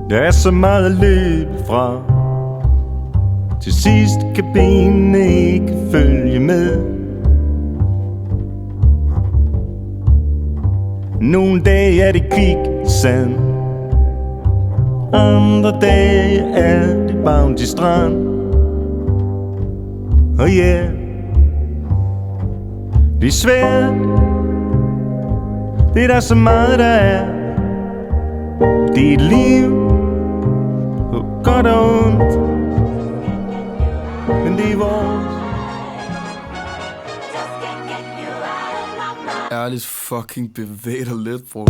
Der er så meget at løbe fra. Til sidst kan benene ikke følge med. Nogle dage er det kviksand, andre dage er det Bounty Strand. Og ja, det er svært. Det er der så meget der er. Det er et liv på godt og ondt, men det er vores. Ærligt fucking bevæg dig lidt, bro.